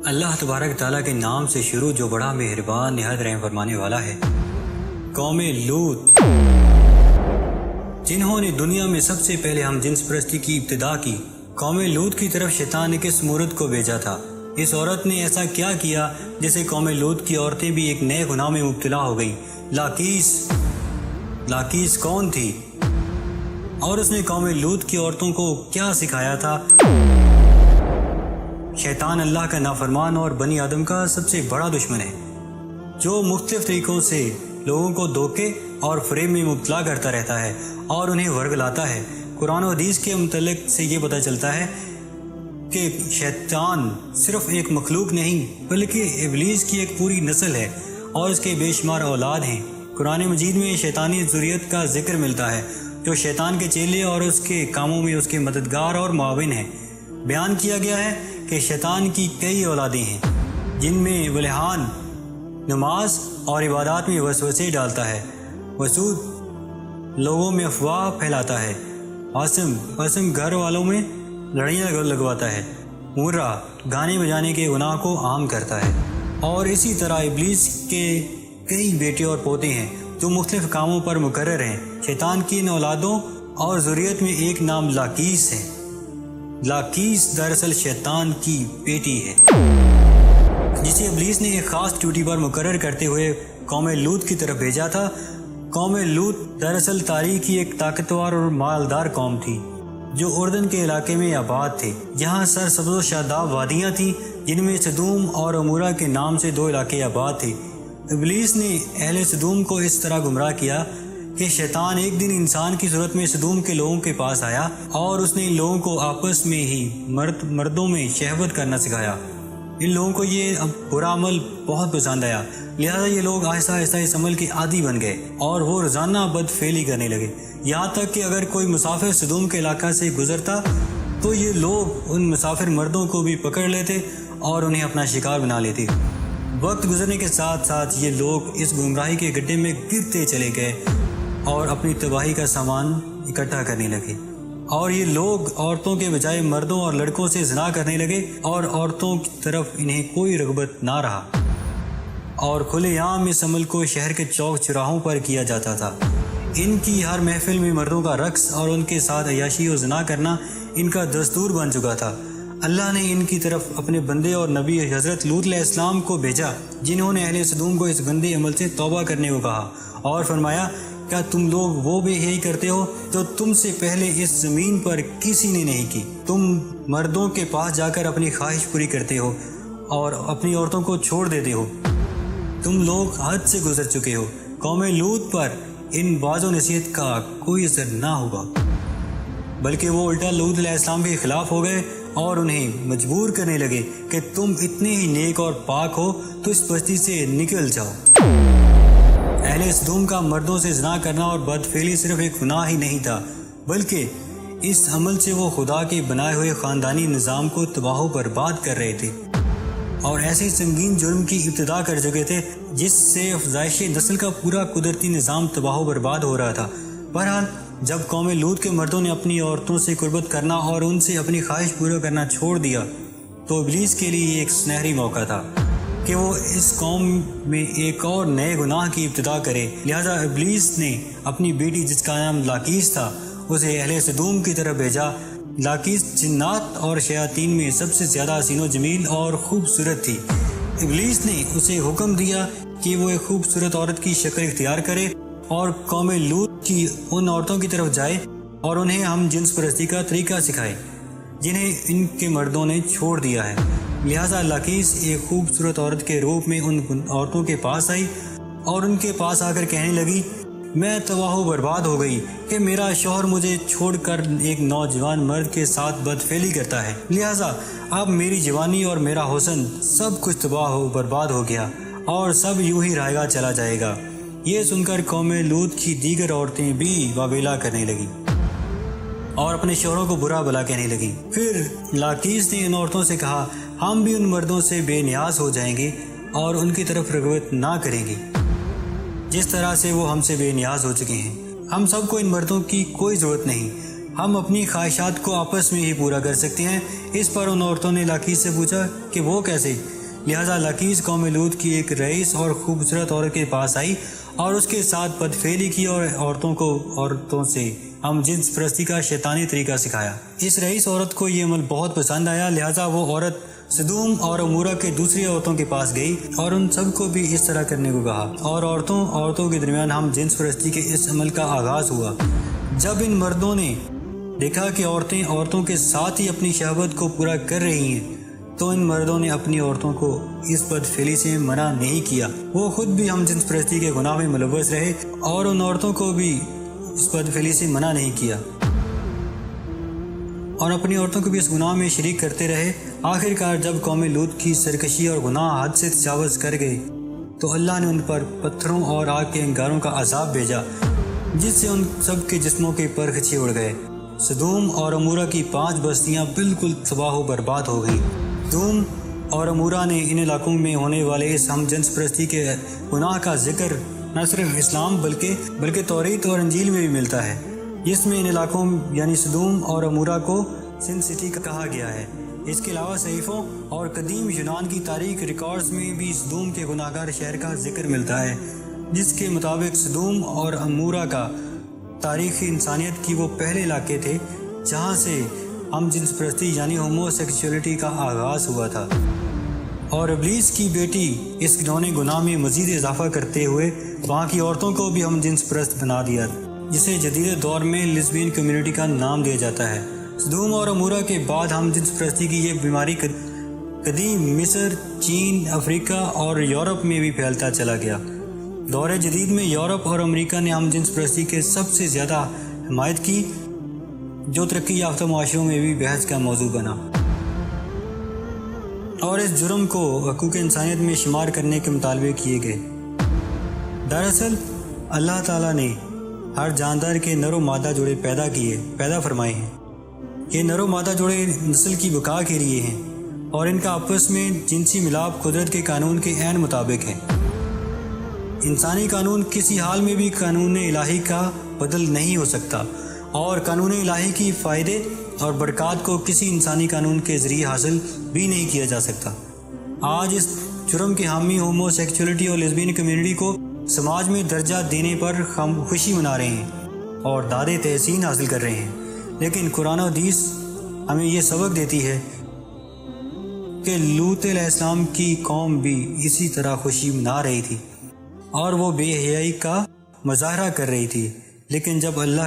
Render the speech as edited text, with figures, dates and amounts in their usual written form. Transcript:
اللہ تبارک تعالیٰ کے نام سے شروع جو بڑا مہربان نہایت رحم فرمانے والا ہے۔ قوم لوط جنہوں نے دنیا میں سب سے پہلے ہم جنس پرستی کی ابتدا کی، قوم لوط کی طرف شیطان نے کس مورد کو بھیجا تھا؟ اس عورت نے ایسا کیا کیا جسے قوم لوط کی عورتیں بھی ایک نئے گناہ میں مبتلا ہو گئیں؟ لاکیس کون تھی اور اس نے قوم لوط کی عورتوں کو کیا سکھایا تھا؟ شیطان اللہ کا نافرمان اور بنی آدم کا سب سے بڑا دشمن ہے، جو مختلف طریقوں سے لوگوں کو دھوکے اور فریب میں مبتلا کرتا رہتا ہے اور انہیں ورگلاتا ہے۔ قرآن و حدیث کے متعلق سے یہ پتہ چلتا ہے کہ شیطان صرف ایک مخلوق نہیں بلکہ ابلیس کی ایک پوری نسل ہے اور اس کے بے شمار اولاد ہیں۔ قرآن مجید میں شیطانی ذریت کا ذکر ملتا ہے جو شیطان کے چیلے اور اس کے کاموں میں اس کے مددگار اور معاون ہیں۔ بیان کیا گیا ہے کہ شیطان کی کئی اولادیں ہیں جن میں ولحان نماز اور عبادات میں وسوسے ڈالتا ہے، وسود لوگوں میں افواہ پھیلاتا ہے، قاسم گھر والوں میں لڑیاں لگواتا ہے، مرہ گانے بجانے کے گناہ کو عام کرتا ہے، اور اسی طرح ابلیس کے کئی بیٹے اور پوتے ہیں جو مختلف کاموں پر مقرر ہیں۔ شیطان کی ان اولادوں اور ذریت میں ایک نام لاکیس ہے۔ لاکیس دراصل شیطان کی بیٹی ہے جسے ابلیس نے ایک خاص ڈیوٹی پر مقرر کرتے ہوئے قوم لوط کی طرف بھیجا تھا۔ قوم لوط دراصل تاریخ کی ایک طاقتور اور مالدار قوم تھی جو اردن کے علاقے میں آباد تھے، جہاں سرسبز و شاداب وادیاں تھیں جن میں سدوم اور عمورہ کے نام سے 2 علاقے آباد تھے۔ ابلیس نے اہل سدوم کو اس طرح گمراہ کیا کہ شیطان ایک دن انسان کی صورت میں سدوم کے لوگوں کے پاس آیا اور اس نے ان لوگوں کو آپس میں ہی مردوں میں شہوت کرنا سکھایا۔ ان لوگوں کو یہ برا عمل بہت پسند آیا، لہذا یہ لوگ آہستہ آہستہ اس عمل کے عادی بن گئے اور وہ روزانہ بد فعلی کرنے لگے، یہاں تک کہ اگر کوئی مسافر سدوم کے علاقہ سے گزرتا تو یہ لوگ ان مسافر مردوں کو بھی پکڑ لیتے اور انہیں اپنا شکار بنا لیتے۔ وقت گزرنے کے ساتھ ساتھ یہ لوگ اس گمراہی کے گڈھے میں گرتے چلے گئے اور اپنی تباہی کا سامان اکٹھا کرنے لگے، اور یہ لوگ عورتوں کے بجائے مردوں اور لڑکوں سے زنا کرنے لگے اور عورتوں کی طرف انہیں کوئی رغبت نہ رہا، اور کھلے عام اس عمل کو شہر کے چوک چراہوں پر کیا جاتا تھا۔ ان کی ہر محفل میں مردوں کا رقص اور ان کے ساتھ عیاشی و زنا کرنا ان کا دستور بن چکا تھا۔ اللہ نے ان کی طرف اپنے بندے اور نبی حضرت لوط علیہ السلام کو بھیجا، جنہوں نے اہل سدوم کو اس گندے عمل سے توبہ کرنے کو کہا اور فرمایا، کیا تم لوگ وہ بے حیائی کرتے ہو جو تم سے پہلے اس زمین پر کسی نے نہیں کی؟ تم مردوں کے پاس جا کر اپنی خواہش پوری کرتے ہو اور اپنی عورتوں کو چھوڑ دیتے ہو۔ تم لوگ حد سے گزر چکے ہو۔ قوم لوط پر ان واعظ و نصیحت کا کوئی اثر نہ ہوگا، بلکہ وہ الٹا لوط علیہ السلام کے خلاف ہو گئے اور انہیں مجبور کرنے لگے کہ تم اتنے ہی نیک اور پاک ہو تو اس بستی سے نکل جاؤ۔ اہل سدوم کا مردوں سے زنا کرنا اور بدفعلی صرف ایک گناہ ہی نہیں تھا، بلکہ اس عمل سے وہ خدا کے بنائے ہوئے خاندانی نظام کو تباہ و برباد کر رہے تھے اور ایسے سنگین جرم کی ابتدا کر چکے تھے جس سے افزائش نسل کا پورا قدرتی نظام تباہ و برباد ہو رہا تھا۔ بہرحال جب قوم لوط کے مردوں نے اپنی عورتوں سے قربت کرنا اور ان سے اپنی خواہش پورا کرنا چھوڑ دیا تو ابلیس کے لیے یہ ایک سنہری موقع تھا کہ وہ اس قوم میں ایک اور نئے گناہ کی ابتدا کرے۔ لہذا ابلیس نے اپنی بیٹی جس کا نام لاکیس تھا اسے اہل سدوم کی طرف بھیجا۔ لاکیس جنات اور شیاطین میں سب سے زیادہ حسین و جمیل اور خوبصورت تھی۔ ابلیس نے اسے حکم دیا کہ وہ ایک خوبصورت عورت کی شکل اختیار کرے اور قوم لوط کی ان عورتوں کی طرف جائے اور انہیں ہم جنس پرستی کا طریقہ سکھائے جنہیں ان کے مردوں نے چھوڑ دیا ہے۔ لہذا لاکیس ایک خوبصورت عورت کے روپ میں ان عورتوں کے پاس آئی اور ان کے پاس آ کر کہنے لگی، میں تباہ و برباد ہو گئی کہ میرا شوہر مجھے چھوڑ کر ایک نوجوان مرد کے ساتھ بدفعلی کرتا ہے، لہذا اب میری جوانی اور میرا حسن سب کچھ تباہ و برباد ہو گیا اور سب یوں ہی رہے گا چلا جائے گا۔ یہ سن کر قوم لوط کی دیگر عورتیں بھی واویلا کرنے لگیں اور اپنے شوہروں کو برا بھلا کہنے لگیں۔ پھر لاکیس نے ان عورتوں سے کہا، ہم بھی ان مردوں سے بے نیاز ہو جائیں گے اور ان کی طرف رغبت نہ کریں گے جس طرح سے وہ ہم سے بے نیاز ہو چکے ہیں۔ ہم سب کو ان مردوں کی کوئی ضرورت نہیں، ہم اپنی خواہشات کو آپس میں ہی پورا کر سکتے ہیں۔ اس پر ان عورتوں نے لاقیس سے پوچھا کہ وہ کیسے؟ لہٰذا لاقیس قوم لوط کی ایک رئیس اور خوبصورت عورت کے پاس آئی اور اس کے ساتھ بدفعلی کی اور عورتوں سے ہم جنس پرستی کا شیطانی طریقہ سکھایا۔ اس رئیس عورت کو یہ عمل بہت پسند آیا، لہٰذا وہ عورت سدوم اور عمورہ کے دوسری عورتوں کے پاس گئی اور ان سب کو بھی اس طرح کرنے کو کہا، اور عورتوں کے درمیان ہم جنس پرستی کے اس عمل کا آغاز ہوا۔ جب ان مردوں نے دیکھا کہ عورتوں کے ساتھ ہی اپنی شہوت کو پورا کر رہی ہیں تو ان مردوں نے اپنی عورتوں کو اس بدفعلی سے منع نہیں کیا۔ وہ خود بھی ہم جنس پرستی کے گناہ میں ملوث رہے اور ان عورتوں کو بھی اس بدفعلی سے منع نہیں کیا اور اپنی عورتوں کو بھی اس گناہ میں شریک کرتے رہے۔ آخر کار جب قوم لوط کی سرکشی اور گناہ حد سے تجاوز کر گئے تو اللہ نے ان پر پتھروں اور آگ کے انگاروں کا عذاب بھیجا، جس سے ان سب کے جسموں کے پرخچے اڑ گئے۔ سدوم اور عمورہ کی 5 بستیاں بالکل تباہ و برباد ہو گئی۔ سدوم اور عمورہ نے ان علاقوں میں ہونے والے اس ہم جنس پرستی کے گناہ کا ذکر نہ صرف اسلام بلکہ توریت اور انجیل میں بھی ملتا ہے، جس میں ان علاقوں یعنی سدوم اور عمورہ کو سن سٹی کہا گیا ہے۔ اس کے علاوہ صحیفوں اور قدیم یونان کی تاریخ ریکارڈز میں بھی سدوم کے گناہ گار شہر کا ذکر ملتا ہے، جس کے مطابق سدوم اور عمورہ کا تاریخ انسانیت کی وہ پہلے علاقے تھے جہاں سے ہم جنس پرستی یعنی ہومو سیکسولیٹی کا آغاز ہوا تھا، اور ابلیس کی بیٹی اس گھناؤنے گناہ میں مزید اضافہ کرتے ہوئے وہاں کی عورتوں کو بھی ہم جنس پرست بنا دیا، جسے جدید دور میں لیسبین کمیونٹی کا نام دیا جاتا ہے۔ سدوم اور عمورہ کے بعد ہم جنس پرستی کی یہ بیماری قدیم مصر، چین، افریقہ اور یورپ میں بھی پھیلتا چلا گیا۔ دور جدید میں یورپ اور امریکہ نے ہم جنس پرستی کے سب سے زیادہ حمایت کی، جو ترقی یافتہ معاشروں میں بھی بحث کا موضوع بنا اور اس جرم کو حقوق انسانیت میں شمار کرنے کے مطالبے کیے گئے۔ دراصل اللہ تعالیٰ نے ہر جاندار کے نر و مادہ جوڑے پیدا فرمائے ہیں۔ یہ نر و مادہ جوڑے نسل کی بقا کے لیے ہیں اور ان کا آپس میں جنسی ملاپ قدرت کے قانون کے عین مطابق ہے۔ انسانی قانون کسی حال میں بھی قانون الہی کا بدل نہیں ہو سکتا، اور قانون الہی کی فائدے اور برکات کو کسی انسانی قانون کے ذریعے حاصل بھی نہیں کیا جا سکتا۔ آج اس جرم کے حامی ہومو سیکسولیٹی اور لیسبین کمیونٹی کو سماج میں درجہ دینے پر ہم خوشی منا رہے ہیں اور داد تحسین حاصل کر رہے ہیں، لیکن قرآن و حدیث ہمیں یہ سبق دیتی ہے کہ لوط علیہ السلام کی قوم بھی اسی طرح خوشی منا رہی تھی اور وہ بے حیائی کا مظاہرہ کر رہی تھی، لیکن جب اللہ